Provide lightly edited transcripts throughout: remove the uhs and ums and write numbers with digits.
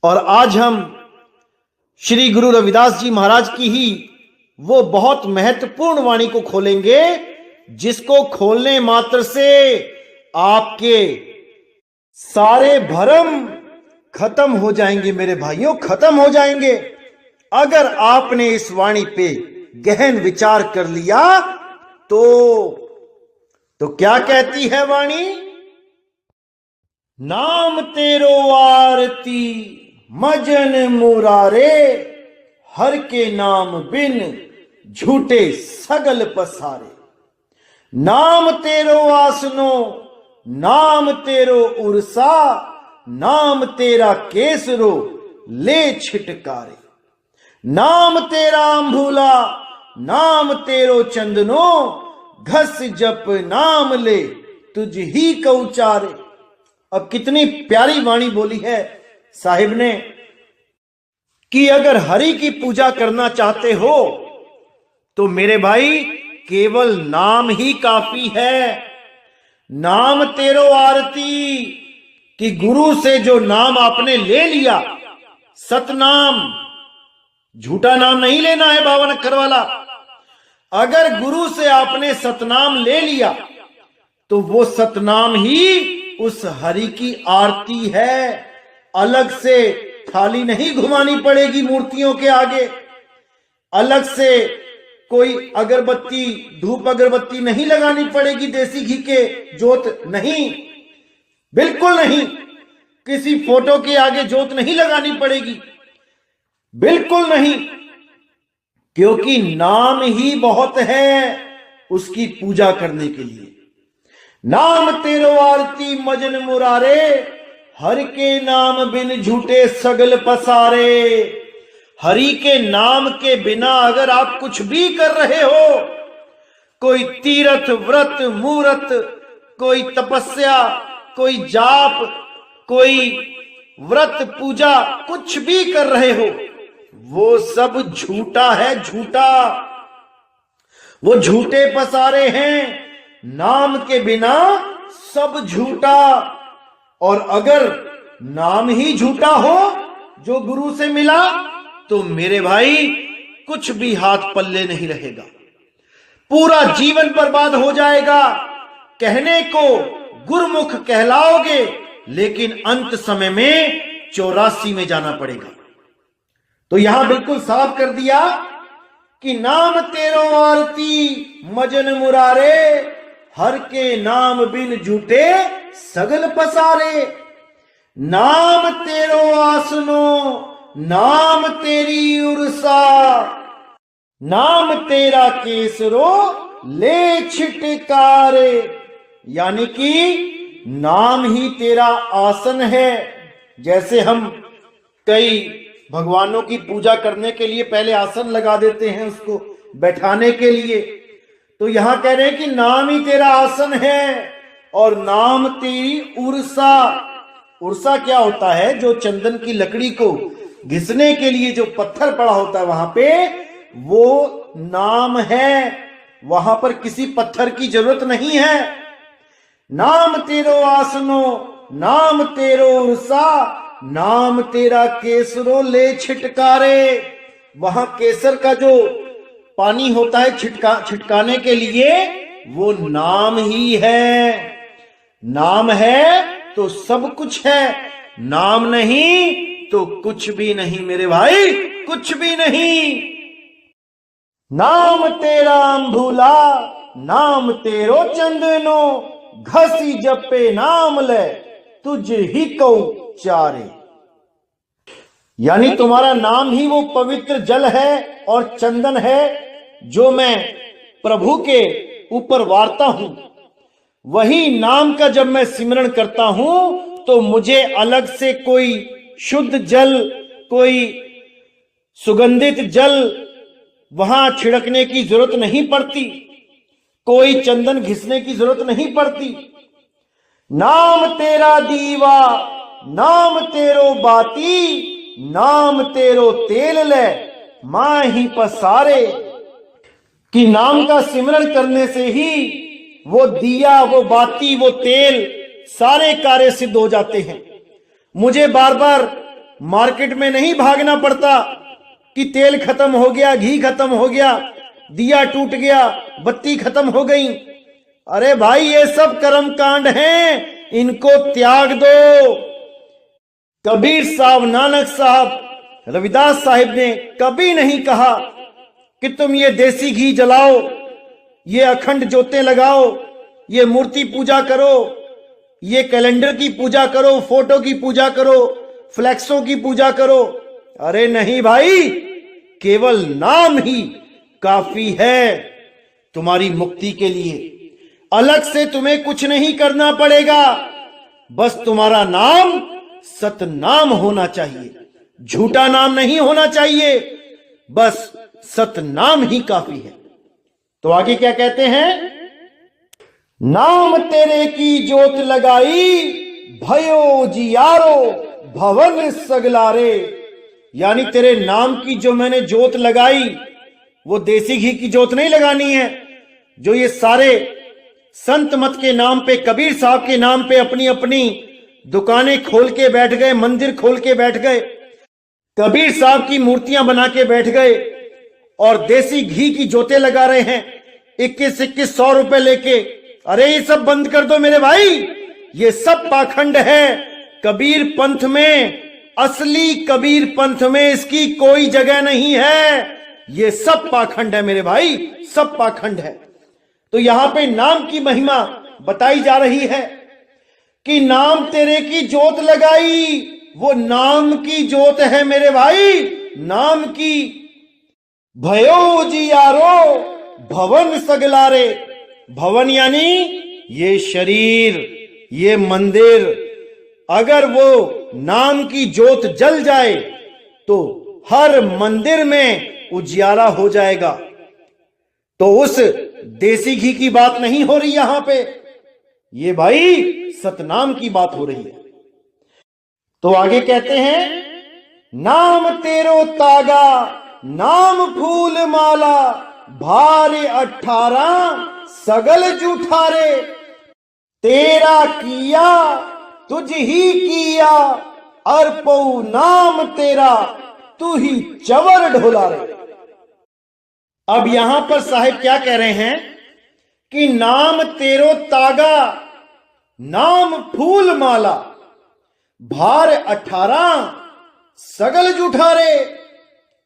और आज हम श्री गुरु रविदास जी महाराज की ही वो बहुत महत्वपूर्ण वाणी को खोलेंगे, जिसको खोलने मात्र से आपके सारे भ्रम खत्म हो जाएंगे। मेरे भाइयों, खत्म हो जाएंगे अगर आपने इस वाणी पे गहन विचार कर लिया तो क्या कहती है वाणी? नाम तेरो आरती मजन मुरारे, हर के नाम बिन झूठे सगल पसारे। नाम तेरो आसनो नाम तेरो उर्सा, नाम तेरा केसरो ले छिटकारे। नाम तेरा अंभूला नाम तेरो चंदनो, घस जप नाम ले तुझ ही को उचारे। अब कितनी प्यारी वाणी बोली है साहिब ने कि अगर हरि की पूजा करना चाहते हो तो मेरे भाई केवल नाम ही काफी है। नाम तेरो आरती, कि गुरु से जो नाम आपने ले लिया, सतनाम, झूठा नाम नहीं लेना है 52 अक्षर वाला। अगर गुरु से आपने सतनाम ले लिया तो वो सतनाम ही उस हरि की आरती है। अलग से थाली नहीं घुमानी पड़ेगी मूर्तियों के आगे, अलग से कोई अगरबत्ती धूप अगरबत्ती नहीं लगानी पड़ेगी, देसी घी के जोत नहीं, बिल्कुल नहीं। किसी फोटो के आगे जोत नहीं लगानी पड़ेगी, बिल्कुल नहीं, क्योंकि नाम ही बहुत है उसकी पूजा करने के लिए। नाम तेरो आरती मजन मुरारे, हरि के नाम बिन झूठे सगल पसारे। हरि के नाम के बिना अगर आप कुछ भी कर रहे हो, कोई तीर्थ व्रत मूरत, कोई तपस्या, कोई जाप, कोई व्रत पूजा, कुछ भी कर रहे हो, वो सब झूठा है, झूठा। वो झूठे पसारे हैं। नाम के बिना सब झूठा। और अगर नाम ही झूठा हो जो गुरु से मिला, तो मेरे भाई कुछ भी हाथ पल्ले नहीं रहेगा, पूरा जीवन बर्बाद हो जाएगा। कहने को गुरमुख कहलाओगे, लेकिन अंत समय में 84 में जाना पड़ेगा। तो यहां बिल्कुल साफ कर दिया कि नाम तेरो आरती मजन मुरारे, हर के नाम बिन झूठे सगल पसारे। नाम तेरो आसनो नाम तेरी उर्सा, नाम तेरा केसरो ले छिटकारे। यानी कि नाम ही तेरा आसन है। जैसे हम कई भगवानों की पूजा करने के लिए पहले आसन लगा देते हैं उसको बैठाने के लिए, तो यहां कह रहे हैं कि नाम ही तेरा आसन है और नाम तेरी उर्सा। उर्सा क्या होता है? जो चंदन की लकड़ी को घिसने के लिए जो पत्थर पड़ा होता है वहां पे, वो नाम है। वहां पर किसी पत्थर की जरूरत नहीं है। नाम तेरो आसनो नाम तेरो उर्सा, नाम तेरा केसरो ले छिटकारे। वहां केसर का जो पानी होता है छिटकाने के लिए, वो नाम ही है। नाम है तो सब कुछ है, नाम नहीं तो कुछ भी नहीं मेरे भाई, कुछ भी नहीं। नाम तेरा अंभूला नाम तेरो चंदनो, घसी जपे नाम ले तुझ ही को चारे। यानी तुम्हारा नाम ही वो पवित्र जल है और चंदन है जो मैं प्रभु के ऊपर वारता हूं। वही नाम का जब मैं सिमरण करता हूं तो मुझे अलग से कोई शुद्ध जल, कोई सुगंधित जल वहां छिड़कने की जरूरत नहीं पड़ती, कोई चंदन घिसने की जरूरत नहीं पड़ती। नाम तेरा दीवा नाम तेरो बाती, नाम तेरो तेल ले माही पसारे। कि नाम का सिमरण करने से ही वो दिया, वो बाती, वो तेल, सारे कार्य सिद्ध हो जाते हैं। मुझे बार बार मार्केट में नहीं भागना पड़ता कि तेल खत्म हो गया, घी खत्म हो गया, दिया टूट गया, बत्ती खत्म हो गई। अरे भाई, ये सब कर्म कांड हैं, इनको त्याग दो। कबीर साहब, नानक साहब, रविदास साहिब ने कभी नहीं कहा कि तुम ये देसी घी जलाओ, ये अखंड जोतें लगाओ, ये मूर्ति पूजा करो, ये कैलेंडर की पूजा करो, फोटो की पूजा करो, फ्लैक्सों की पूजा करो। अरे नहीं भाई, केवल नाम ही काफी है तुम्हारी मुक्ति के लिए। अलग से तुम्हें कुछ नहीं करना पड़ेगा, बस तुम्हारा नाम सतनाम होना चाहिए, झूठा नाम नहीं होना चाहिए, बस सतनाम ही काफी है। तो आगे क्या कहते हैं? नाम तेरे की जोत लगाई, भयो जियारो भवन सगलारे। यानी तेरे नाम की जो मैंने जोत लगाई, वो देसी घी की जोत नहीं लगानी है, जो ये सारे संत मत के नाम पे, कबीर साहब के नाम पे अपनी अपनी दुकानें खोल के बैठ गए, मंदिर खोल के बैठ गए, कबीर साहब की मूर्तियां बना के बैठ गए और देसी घी की जोतें लगा रहे हैं 21-2100 रुपए लेके। अरे ये सब बंद कर दो मेरे भाई, ये सब पाखंड है। कबीर पंथ में, असली कबीर पंथ में इसकी कोई जगह नहीं है। ये सब पाखंड है मेरे भाई, सब पाखंड है। तो यहां पे नाम की महिमा बताई जा रही है कि नाम तेरे की जोत लगाई, वो नाम की जोत है मेरे भाई, नाम की। भयो जियारो भवन सगलारे। भवन यानी ये शरीर, ये मंदिर। अगर वो नाम की जोत जल जाए तो हर मंदिर में उजियारा हो जाएगा। तो उस देसी घी की बात नहीं हो रही यहां पे, ये भाई सतनाम की बात हो रही है। तो आगे कहते हैं, नाम तेरो तागा नाम फूल माला, भारे 18 सगल जूठारे। तेरा किया तुझ ही किया, अर्पो नाम तेरा तू ही चवर ढोलारे। अब यहां पर साहिब क्या कह रहे हैं कि नाम तेरो तागा नाम फूल माला, भार 18 सगल जूठारे।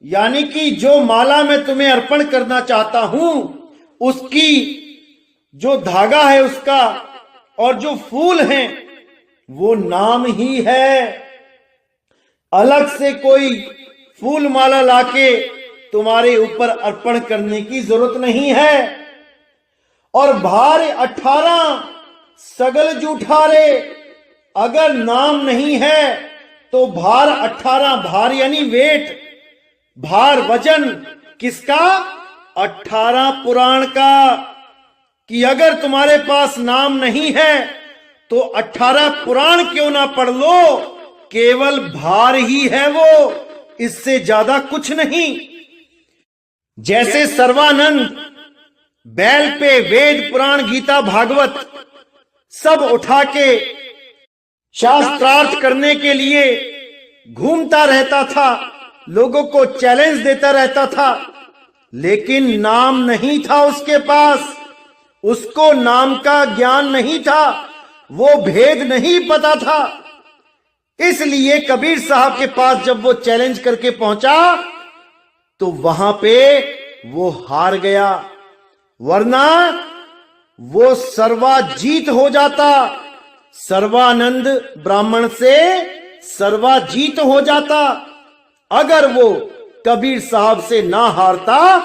यानी कि जो माला मैं तुम्हें अर्पण करना चाहता हूं, उसकी जो धागा है उसका और जो फूल हैं वो नाम ही है। अलग से कोई फूल माला लाके तुम्हारे ऊपर अर्पण करने की जरूरत नहीं है। और भार 18 सगल जूठारे, अगर नाम नहीं है तो भार 18, भार यानी वेट, भार वजन किसका? 18 पुराण का। कि अगर तुम्हारे पास नाम नहीं है तो 18 पुराण क्यों ना पढ़ लो, केवल भार ही है वो, इससे ज्यादा कुछ नहीं। जैसे सर्वानंद बैल पे वेद पुराण गीता भागवत सब उठा के शास्त्रार्थ करने के लिए घूमता रहता था, लोगों को चैलेंज देता रहता था, लेकिन नाम नहीं था उसके पास, उसको नाम का ज्ञान नहीं था, वो भेद नहीं पता था। इसलिए कबीर साहब के पास जब वो चैलेंज करके पहुंचा तो वहां पे वो हार गया, वरना वो सर्वाजीत हो जाता। सर्वानंद ब्राह्मण से सर्वाजीत हो जाता। अगर वो कबीर साहब से ना हारता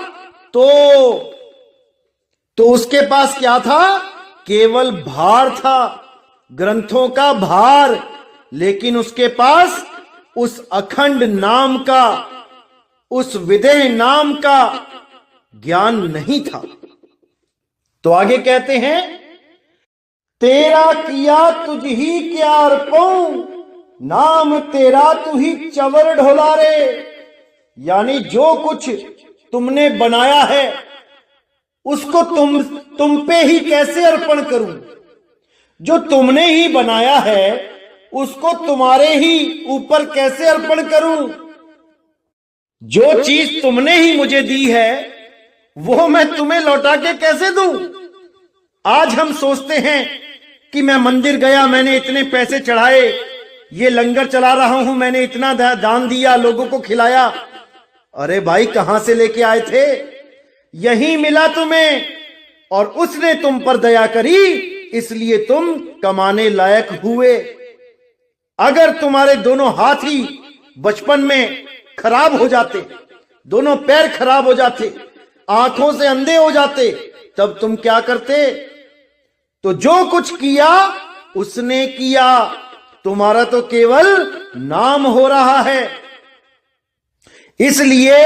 तो उसके पास क्या था? केवल भार था, ग्रंथों का भार, लेकिन उसके पास उस अखंड नाम का, उस विदेह नाम का ज्ञान नहीं था। तो आगे कहते हैं, तेरा किया तुझ ही क्या अर्पऊं, नाम तेरा तू ही चवर ढोलारे। यानी जो कुछ तुमने बनाया है उसको तुम पे ही कैसे अर्पण करूं? जो तुमने ही बनाया है उसको तुम्हारे ही ऊपर कैसे अर्पण करूं? जो चीज तुमने ही मुझे दी है वो मैं तुम्हें लौटा के कैसे दूं? आज हम सोचते हैं कि मैं मंदिर गया, मैंने इतने पैसे चढ़ाए, ये लंगर चला रहा हूं, मैंने इतना दान दिया, लोगों को खिलाया। अरे भाई, कहां से लेके आए थे? यही मिला तुम्हें, और उसने तुम पर दया करी, इसलिए तुम कमाने लायक हुए। अगर तुम्हारे दोनों हाथ ही बचपन में खराब हो जाते, दोनों पैर खराब हो जाते, आंखों से अंधे हो जाते, तब तुम क्या करते? तो जो कुछ किया उसने किया, तुम्हारा तो केवल नाम हो रहा है। इसलिए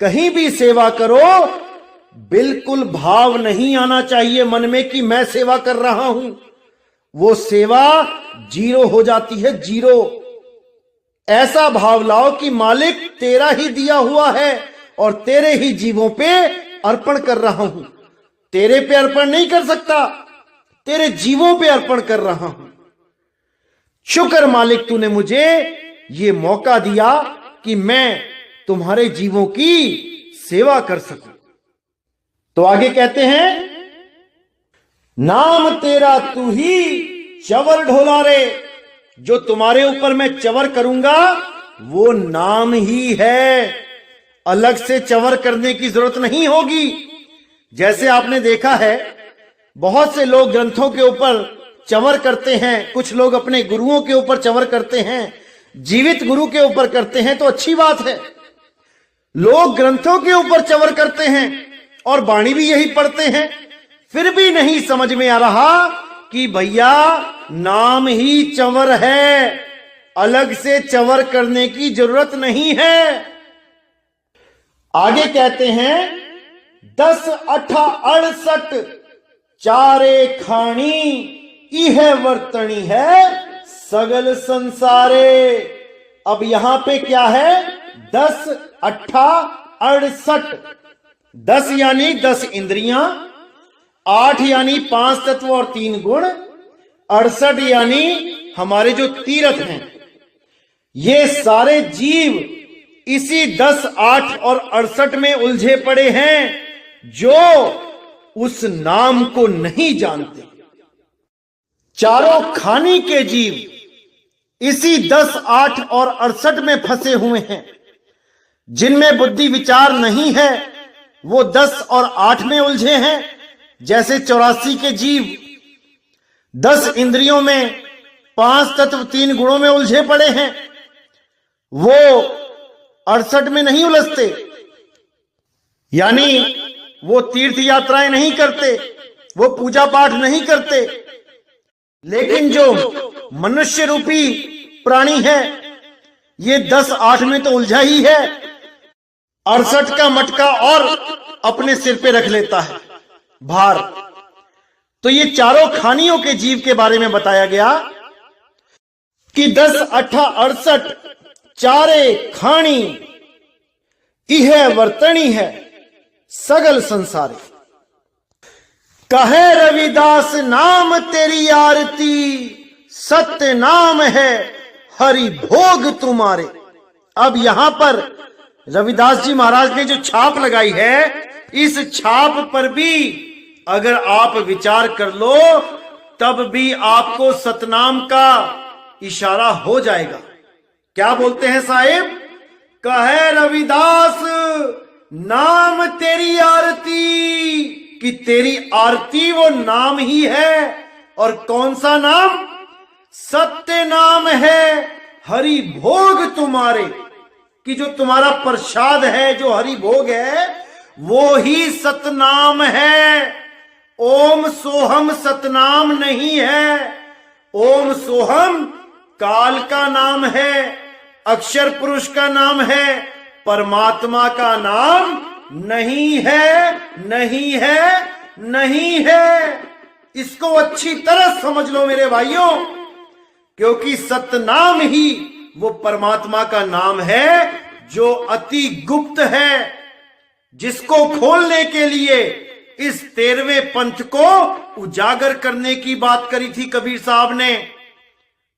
कहीं भी सेवा करो, बिल्कुल भाव नहीं आना चाहिए मन में कि मैं सेवा कर रहा हूं। वो सेवा जीरो हो जाती है, जीरो। ऐसा भाव लाओ कि मालिक तेरा ही दिया हुआ है और तेरे ही जीवों पे अर्पण कर रहा हूं। तेरे पे अर्पण नहीं कर सकता, तेरे जीवों पे अर्पण कर रहा हूं। शुक्र मालिक, तूने मुझे ये मौका दिया कि मैं तुम्हारे जीवों की सेवा कर सकूं। तो आगे कहते हैं, नाम तेरा तू ही चवर ढोला रे। जो तुम्हारे ऊपर मैं चवर करूंगा वो नाम ही है, अलग से चवर करने की जरूरत नहीं होगी। जैसे आपने देखा है, बहुत से लोग ग्रंथों के ऊपर चवर करते हैं, कुछ लोग अपने गुरुओं के ऊपर चवर करते हैं, जीवित गुरु के ऊपर करते हैं, तो अच्छी बात है। लोग ग्रंथों के ऊपर चवर करते हैं और बाणी भी यही पढ़ते हैं, फिर भी नहीं समझ में आ रहा कि भैया नाम ही चवर है, अलग से चवर करने की जरूरत नहीं है। आगे कहते हैं, 10 8 68 चारे खानी इह वर्तनी है सगल संसारे। अब यहां पे क्या है? 10 8 68। 10 यानी 10 इंद्रियां, 8 यानी 5 तत्व और 3 गुण, 68 यानी हमारे जो तीर्थ हैं। ये सारे जीव इसी 10 8 और 68 में उलझे पड़े हैं, जो उस नाम को नहीं जानते। चारों खानी के जीव इसी 10 8 और 68 में फंसे हुए हैं। जिनमें बुद्धि विचार नहीं है वो 10 और 8 में उलझे हैं। जैसे 84 के जीव 10 इंद्रियों में, 5 तत्व 3 गुणों में उलझे पड़े हैं, वो 68 में नहीं उलझते। यानी वो तीर्थ यात्राएं नहीं करते, वो पूजा पाठ नहीं करते। लेकिन जो मनुष्य रूपी प्राणी है, ये 10 8 में तो उलझा ही है, 68 का मटका और अपने सिर पे रख लेता है भार। तो ये चारों खानियों के जीव के बारे में बताया गया कि 10 8 68 चारे खानी इह वर्तनी है सगल संसारे। कहे रविदास नाम तेरी आरती, सत्य नाम है हरि भोग तुम्हारे। अब यहां पर रविदास जी महाराज ने जो छाप लगाई है, इस छाप पर भी अगर आप विचार कर लो, तब भी आपको सतनाम का इशारा हो जाएगा। क्या बोलते हैं साहिब? कहे रविदास नाम तेरी आरती, कि तेरी आरती वो नाम ही है। और कौन सा नाम? सत्य नाम है हरि भोग तुम्हारे, कि जो तुम्हारा प्रसाद है, जो हरि भोग है, वो ही सतनाम है। ओम सोहम सतनाम नहीं है। ओम सोहम काल का नाम है, अक्षर पुरुष का नाम है, परमात्मा का नाम नहीं है, नहीं है, नहीं है। इसको अच्छी तरह समझ लो मेरे भाइयों, क्योंकि सतनाम ही वो परमात्मा का नाम है जो अति गुप्त है, जिसको खोलने के लिए इस 13वें पंथ को उजागर करने की बात करी थी कबीर साहब ने।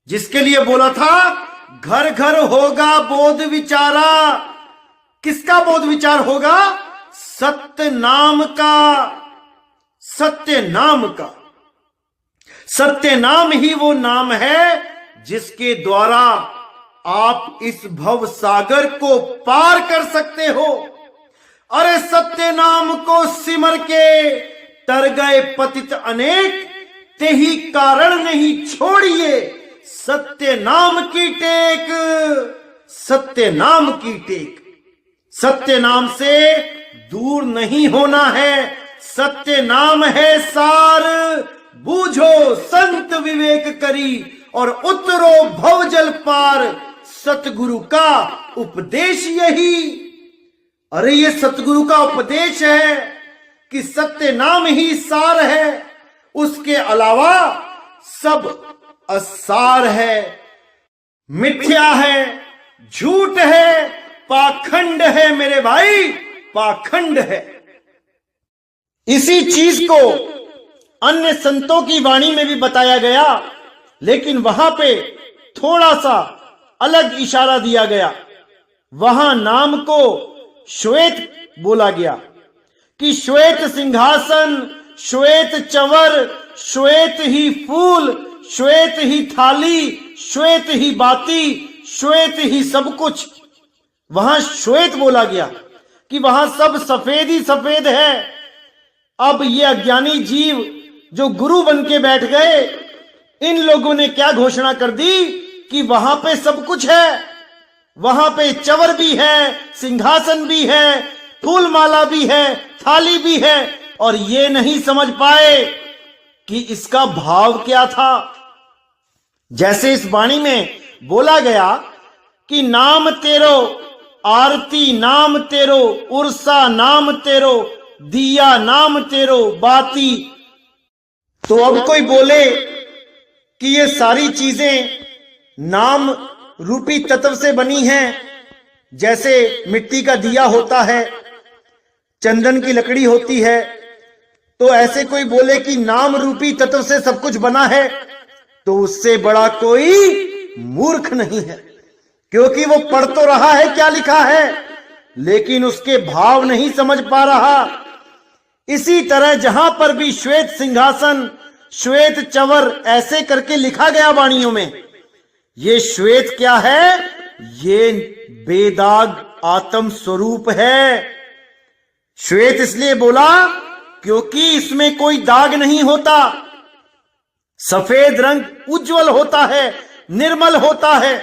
जिसके लिए बोला था घर घर होगा बोध विचारा। किसका बोध विचार होगा? सत्य नाम का। सत्य नाम का। सत्य नाम ही वो नाम है जिसके द्वारा आप इस भव सागर को पार कर सकते हो। अरे सत्य नाम को सिमर के तर गए पतित अनेक, तेही कारण नहीं छोड़िए सत्य नाम की टेक। सत्य नाम की टेक। सत्य नाम से दूर नहीं होना है। सत्य नाम है सार। बूझो संत विवेक करी और उतरो भवजल पार। सतगुरु का उपदेश यही। अरे ये सतगुरु का उपदेश है कि सत्य नाम ही सार है, उसके अलावा सब असार है, मिथ्या है, झूठ है, पाखंड है मेरे भाई, पाखंड है। इसी चीज को अन्य संतों की वाणी में भी बताया गया, लेकिन वहां पे थोड़ा सा अलग इशारा दिया गया। वहां नाम को श्वेत बोला गया कि श्वेत सिंहासन, श्वेत चवर, श्वेत ही फूल, श्वेत ही थाली, श्वेत ही बाती, श्वेत ही सब कुछ। वहां श्वेत बोला गया कि वहां सब सफेद ही सफेद है। अब ये अज्ञानी जीव जो गुरु बन के बैठ गए, इन लोगों ने क्या घोषणा कर दी कि वहां पे सब कुछ है। वहां पे चवर भी है, सिंहासन भी है, फूल माला भी है, थाली भी है, और ये नहीं समझ पाए कि इसका भाव क्या था। जैसे इस वाणी में बोला गया कि नाम तेरो आरती, नाम तेरो उर्सा, नाम तेरो दिया, नाम तेरो बाती। तो अब कोई बोले कि ये सारी चीजें नाम रूपी तत्व से बनी हैं, जैसे मिट्टी का दिया होता है, चंदन की लकड़ी होती है, तो ऐसे कोई बोले कि नाम रूपी तत्व से सब कुछ बना है, तो उससे बड़ा कोई मूर्ख नहीं है, क्योंकि वो पढ़ तो रहा है क्या लिखा है, लेकिन उसके भाव नहीं समझ पा रहा। इसी तरह जहां पर भी श्वेत सिंहासन, श्वेत चवर ऐसे करके लिखा गया वाणियों में, ये श्वेत क्या है? ये बेदाग आत्म स्वरूप है। श्वेत इसलिए बोला क्योंकि इसमें कोई दाग नहीं होता। सफेद रंग उज्जवल होता है, निर्मल होता है।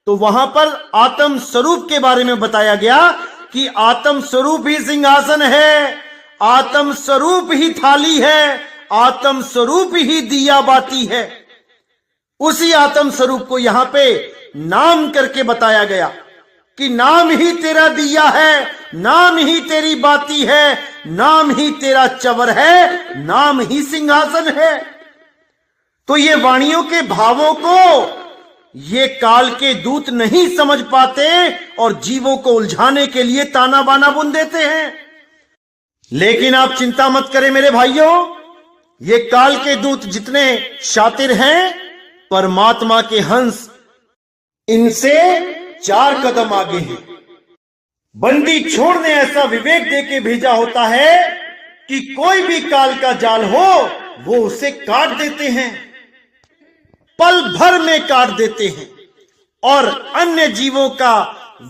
तो वहां पर आत्म स्वरूप के बारे में बताया गया कि आत्म स्वरूप ही सिंहासन है, आत्म स्वरूप ही थाली है, आत्म स्वरूप ही दिया बाती है। उसी आत्म स्वरूप को यहां पे नाम करके बताया गया कि नाम ही तेरा दिया है, नाम ही तेरी बाती है, नाम ही तेरा चवर है, नाम ही सिंहासन है। तो ये वाणियों के भावों को ये काल के दूत नहीं समझ पाते और जीवों को उलझाने के लिए ताना बाना बुन देते हैं। लेकिन आप चिंता मत करें मेरे भाइयों, ये काल के दूत जितने शातिर हैं, परमात्मा के हंस इनसे 4 कदम आगे हैं। बंदी छोड़ ने ऐसा विवेक देके भेजा होता है कि कोई भी काल का जाल हो वो उसे काट देते हैं, पल भर में काट देते हैं, और अन्य जीवों का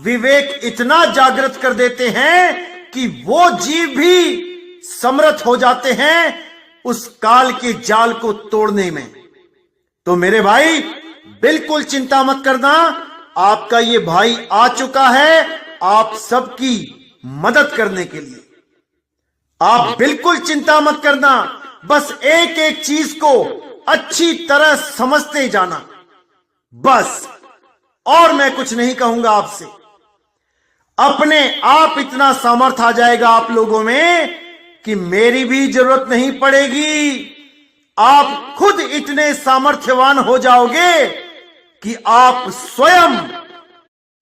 विवेक इतना जागृत कर देते हैं कि वो जीव भी समर्थ हो जाते हैं उस काल के जाल को तोड़ने में। तो मेरे भाई बिल्कुल चिंता मत करना, आपका ये भाई आ चुका है आप सबकी मदद करने के लिए। आप बिल्कुल चिंता मत करना, बस एक एक चीज को अच्छी तरह समझते जाना, बस। और मैं कुछ नहीं कहूंगा आपसे। अपने आप इतना सामर्थ्य आ जाएगा आप लोगों में कि मेरी भी जरूरत नहीं पड़ेगी। आप खुद इतने सामर्थ्यवान हो जाओगे कि आप स्वयं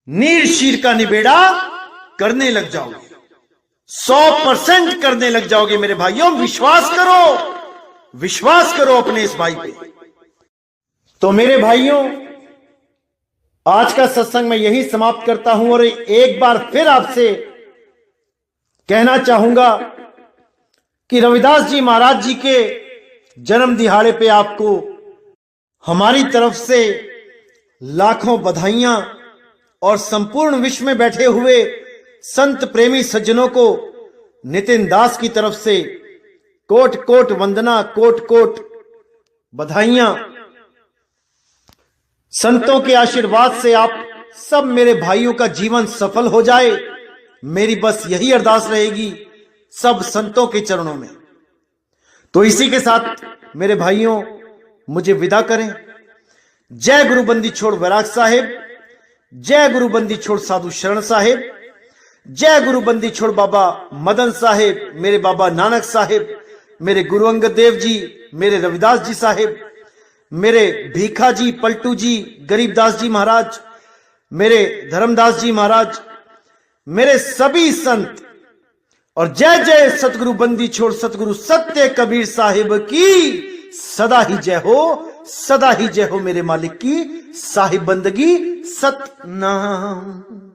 नीर शीर का निबेड़ा करने लग जाओगे, 100% करने लग जाओगे मेरे भाइयों। विश्वास करो, विश्वास करो अपने इस भाई पे। तो मेरे भाइयों, आज का सत्संग मैं यही समाप्त करता हूं और एक बार फिर आपसे कहना चाहूंगा कि रविदास जी महाराज जी के जन्म दिहाड़े पे आपको हमारी तरफ से लाखों बधाइयां और संपूर्ण विश्व में बैठे हुए संत प्रेमी सज्जनों को नितिन दास की तरफ से कोट कोट वंदना, कोट कोट बधाइयां। संतों के आशीर्वाद से आप सब मेरे भाइयों का जीवन सफल हो जाए, मेरी बस यही अरदास रहेगी सब संतों के चरणों में। तो इसी के साथ मेरे भाइयों मुझे विदा करें। जय गुरु बंदी छोड़ वैराग साहिब, जय गुरु बंदी छोड़ साधु शरण साहिब, जय गुरु बंदी छोड़ बाबा मदन साहिब, मेरे बाबा नानक साहिब, मेरे गुरु अंगद देव जी, मेरे रविदास जी साहिब, मेरे भीखा जी, पलटू जी, गरीबदास जी महाराज, मेरे धर्मदास जी महाराज, मेरे सभी संत, और जय जय सतगुरु बंदी छोड़ सतगुरु सत्य कबीर साहिब की सदा ही जय हो, सदा ही जय हो मेरे मालिक की साहिब बंदगी सतनाम।